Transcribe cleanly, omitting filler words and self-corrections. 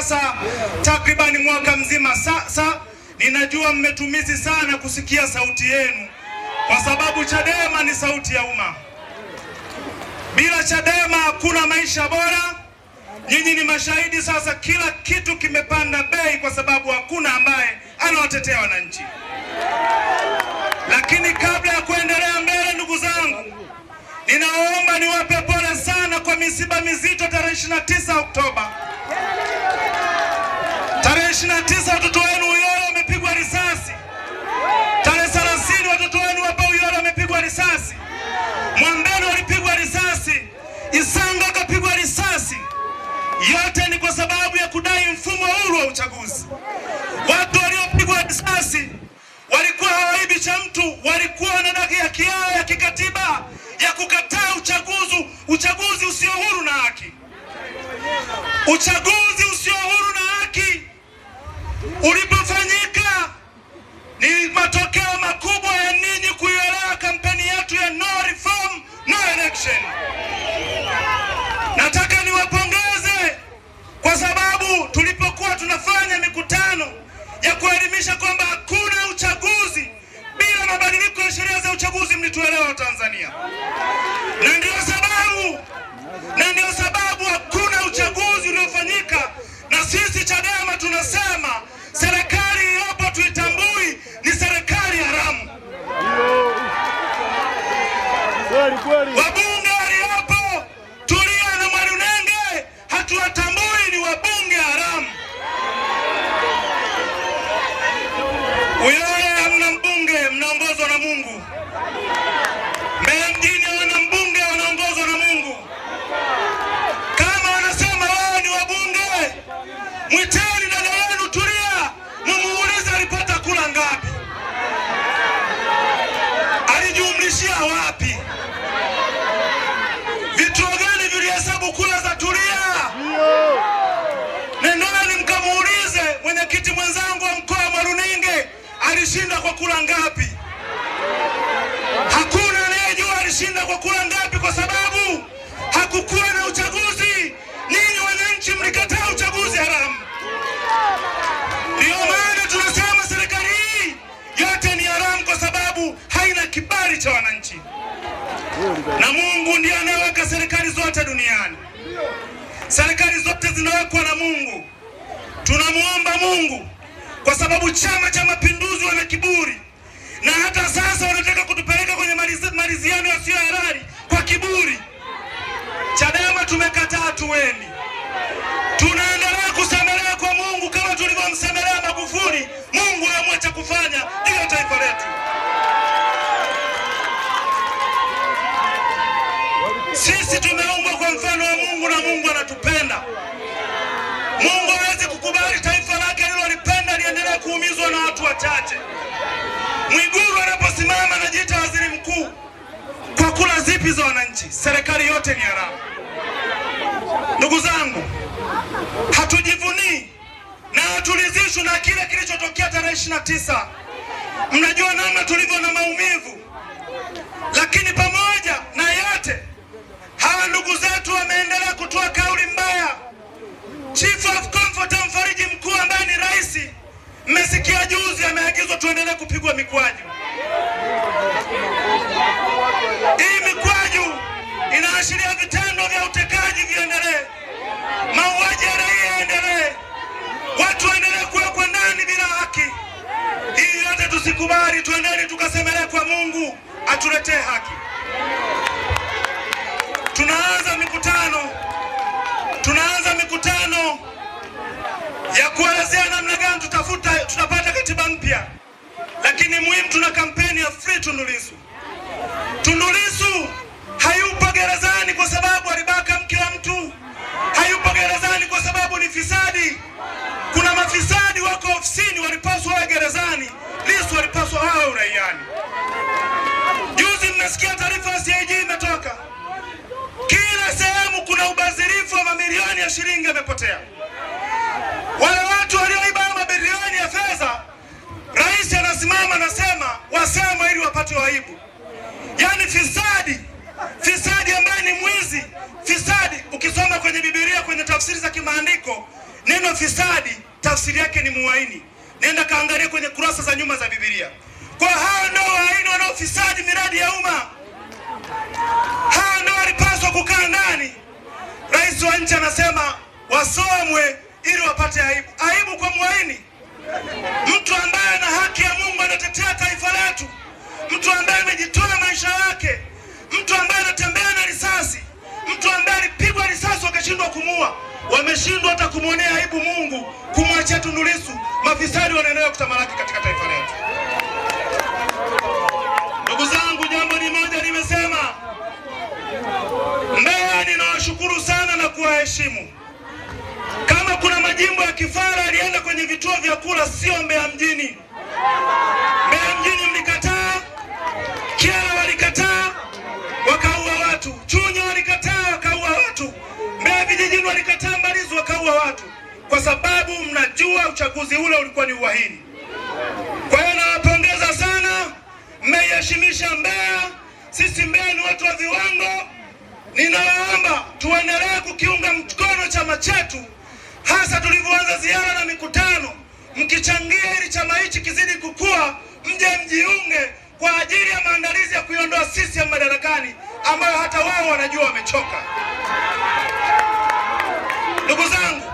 sasa takribani mwaka mzima sasa. Ninajua mmetumizi sana kusikia sauti yenu, kwa sababu Chadema ni sauti ya umma. Bila Chadema hakuna maisha bora. Nyinyi ni mashahidi sasa, kila kitu kimepanda bei kwa sababu hakuna ambaye anawatetea wananchi. Lakini kabla ya kuendelea mbele, ndugu zangu, ninaomba niwape pole sana kwa misiba mizito tarehe 29 Oktoba. Tarehe 29 watoto wenu Uyole wamepigwa risasi. Tarehe 30 watoto wenu hapa Uyole wamepigwa risasi. Mwambeni walipigwa risasi. Isanga akapigwa risasi. Yote ni kwa sababu ya kudai mfumo huru wa uchaguzi. Watu waliopigwa risasi walikuwa hawaibi cha mtu, walikuwa na haki yao ya kikatiba ya kukataa uchaguzi usio huru na haki. Uchaguzi usio huru na haki ulipofanyika ni matokeo makubwa ya ninyi kuielewa kampeni yetu ya no reform no election. Nataka niwapongeze kwa sababu tulipokuwa tunafanya mikutano ya kuelimisha kwamba hakuna uchaguzi bila mabadiliko ya sheria za uchaguzi, mlituelewa Tanzania. Na ndio sababu hakuna uchaguzi uliofanyika, na sisi Chadema tunasema serikali iliyopo tuitambui ni serikali haramu. Wabunge waliopo Tulia na Mwalunenge hatuwatambui, ni wabunge haramu. Uyole hamna mbunge, mnaongozwa na Mungu. Mbeya mjini wana mbunge, wanaongozwa na Mungu. Kama wanasema wao ni wabunge, mwiteni dada yenu Tulia, mumuulize alipata kula ngapi, alijumlishia wapi, vituo gani vilihesabu kula za Tulia. Nendeni mkamuulize mwenyekiti mwenzangu wa mkoa Mwalunenge alishinda kwa kula ngapi. Hakuna anayejua alishinda kwa kula ngapi, kwa sababu hakukuwa na uchaguzi. Ninyi wananchi mlikataa uchaguzi haramu. Ndio maana tunasema serikali hii yote ni haramu, kwa sababu haina kibali cha wananchi. Na Mungu ndiye anayeweka serikali zote duniani. Serikali zote zinawekwa na Mungu. Tunamuomba Mungu kwa sababu Chama cha Mapinduzi wana kiburi, na hata sasa wanataka kutupeleka kwenye maliziano yasiyo halali kwa kiburi. Chadema tumekataa, tuweni. Tunaendelea kusemelea kwa Mungu kama tulivyomsemelea Magufuli. Mungu aamue cha kufanya juu ya taifa letu. Sisi tumeumbwa kwa mfano wa Mungu na Mungu anatupenda. Mungu hawezi kukubali taifa lake alilolipenda liendelee kuumizwa na watu wachache. Mwigulu anaposimama anajiita waziri mkuu, kwa kula zipi za wananchi? Serikali yote ni haramu. Ndugu zangu, hatujivunii na hatulizishwi na kile kilichotokea tarehe 29. Mnajua namna tulivyo na maumivu, lakini pamoja na yote hawa ndugu zetu wameendelea kutoa kauli mbaya. Chief of Comfort mfariji mkuu ambaye ni rais, mmesikia juzi ameagizwa tuendelee kupigwa mikwaju. Hii mikwaju inaashiria vitendo vya utekaji viendelee, mauaji ya raia yaendelee, watu waendelee kuwekwa ndani bila haki. Hii yote tusikubali. Tuendeni tukasemelee kwa Mungu atuletee haki. Tunaanza mikutano ya kuelezea namna gani tutapata katiba mpya, lakini muhimu tuna kampeni ya Free Tundu Lissu. Tundu Lissu hayupo gerezani kwa sababu alibaka mke wa mtu. Hayupo gerezani kwa sababu ni fisadi. Kuna mafisadi wako ofisini, walipaswa wawe gerezani. Lissu walipaswa wawe uraiani. Juzi mmesikia taarifa ya CAG imetoka. Kila sehemu kuna ubadhirifu wa mamilioni ya shilingi yamepotea. Wale watu walioiba mabilioni ya fedha, rais anasimama anasema wasema ili wapate waibu. Yaani fisadi ambaye ni mwizi. Fisadi ukisoma kwenye Biblia kwenye tafsiri za kimaandiko Neno fisadi tafsiri yake ni muhaini. Nenda kaangalia kwenye kurasa za nyuma za Biblia. Kwa hao ndio wahaini wanaofisadi miradi ya umma. Hao ndio walipaswa kukaa ndani. Rais wa nchi anasema wasomwe ili wapate aibu. Aibu kwa muhaini? Mtu ambaye ana haki ya Mungu anatetea taifa letu. Mtu ambaye amejitoa maisha yake. Mtu ambaye anatembea na risasi. Mtu ambaye alipigwa risasi wakashindwa kumuua. Wameshindwa hata kumwonea aibu Mungu, kumwachia Tundu Lissu. Mafisadi wanaendelea kutamalaki katika taifa letu. Ndugu zangu, jambo ni moja nimesema. Mbeya ninawashukuru sana na kuwaheshimu. Kama kuna majimbo ya kifara alienda kwenye vituo vya kula, sio Mbeya mjini. Mbeya mjini mlikataa, Kyela walikataa, wakaua watu. Chunya walikataa, wakaua watu. Mbeya vijijini walikataa, Mbalizi wakaua watu. Kwa sababu mnajua uchaguzi ule ulikuwa ni uhaini. Kwa hiyo nawapongeza sana, mmeheshimisha Mbeya. Sisi Mbeya ni watu wa viwango. Ninawaomba tuendelee kukiunga mkono chama chetu, hasa tulivyoanza ziara na mikutano. Mkichangia ili chama hichi kizidi kukua, mje mjiunge kwa ajili ya maandalizi ya kuiondoa CCM madarakani, ambayo hata wao wanajua wamechoka. Ndugu zangu,